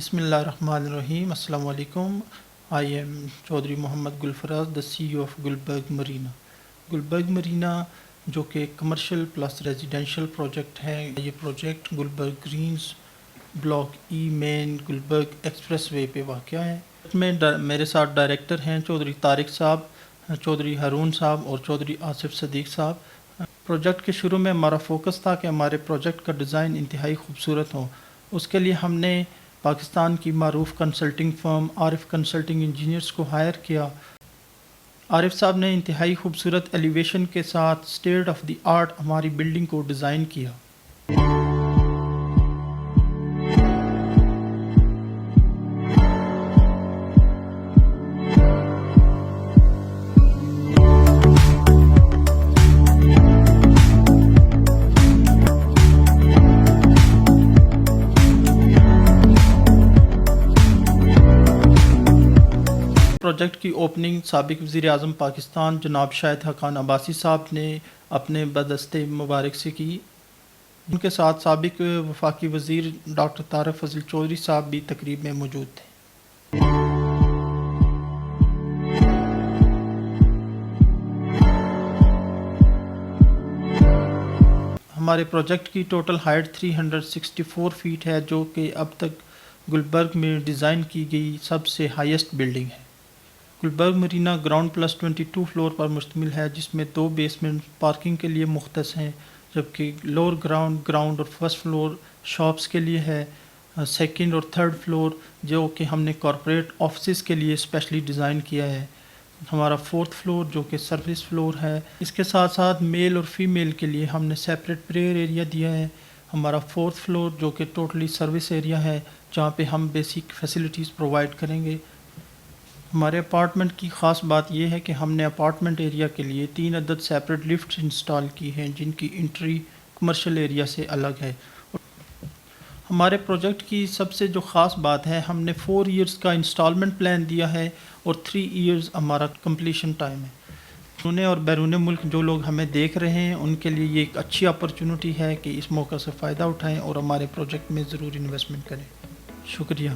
Bismillahirrahmanirrahim. Assalamu alaikum. I am Chaudhry Mohammad Gulfaraz, the CEO of Gulberg Marina. Gulberg Marina جو کہ commercial plus residential project ہے، یہ project Gulberg Greens block E main Gulberg expressway پہ واقع ہے۔ اس میں میرے ساتھ ڈائریکٹر ہیں چودھری طارق صاحب، چودھری ہارون صاحب اور چودھری آصف صدیق صاحب۔ پروجیکٹ کے شروع میں ہمارا فوکس تھا کہ ہمارے پروجیکٹ کا ڈیزائن انتہائی خوبصورت ہو۔ اس کے لیے ہم نے پاکستان کی معروف کنسلٹنگ فرم عارف کنسلٹنگ انجینئرز کو ہائر کیا۔ عارف صاحب نے انتہائی خوبصورت ایلیویشن کے ساتھ اسٹیٹ آف دی آرٹ ہماری بلڈنگ کو ڈیزائن کیا۔ پروجیکٹ کی اوپننگ سابق وزیر اعظم پاکستان جناب شاہد حقان عباسی صاحب نے اپنے بدست مبارک سے کی۔ ان کے ساتھ سابق وفاقی وزیر ڈاکٹر طارق فضل چودھری صاحب بھی تقریب میں موجود تھے۔ ہمارے پروجیکٹ کی ٹوٹل ہائٹ 364 فیٹ ہے، جو کہ اب تک گلبرگ میں ڈیزائن کی گئی سب سے ہائیسٹ بلڈنگ ہے۔ Gulberg Marina ground plus 22 floor پر مشتمل ہے، جس میں 2 بیسمنٹ پارکنگ کے لیے مختص ہیں، جبکہ لوور گراؤنڈ اور فرسٹ فلور شاپس کے لیے ہے۔ سیکنڈ اور تھرڈ فلور جو کہ ہم نے کارپوریٹ آفسز کے لیے اسپیشلی ڈیزائن کیا ہے۔ ہمارا 4تھ فلور جو کہ سروس فلور ہے، اس کے ساتھ ساتھ میل اور فیمیل کے لیے ہم نے سیپریٹ پریئر ایریا دیا ہے۔ ہمارا 4تھ فلور جو کہ ٹوٹلی سروس ایریا ہے، جہاں پہ ہم بیسک فیسلٹیز پرووائڈ کریں گے۔ ہمارے اپارٹمنٹ کی خاص بات یہ ہے کہ ہم نے اپارٹمنٹ ایریا کے لیے 3 عدد سیپریٹ لفٹ انسٹال کی ہیں، جن کی انٹری کمرشل ایریا سے الگ ہے۔ ہمارے پروجیکٹ کی سب سے جو خاص بات ہے، ہم نے 4 ایئرز کا انسٹالمنٹ پلان دیا ہے اور 3 ایئرز ہمارا کمپلیشن ٹائم ہے۔ بیرون اور بیرون ملک جو لوگ ہمیں دیکھ رہے ہیں، ان کے لیے یہ ایک اچھی اپرچونٹی ہے کہ اس موقع سے فائدہ اٹھائیں اور ہمارے پروجیکٹ میں ضرور انویسٹمنٹ کریں۔ شکریہ۔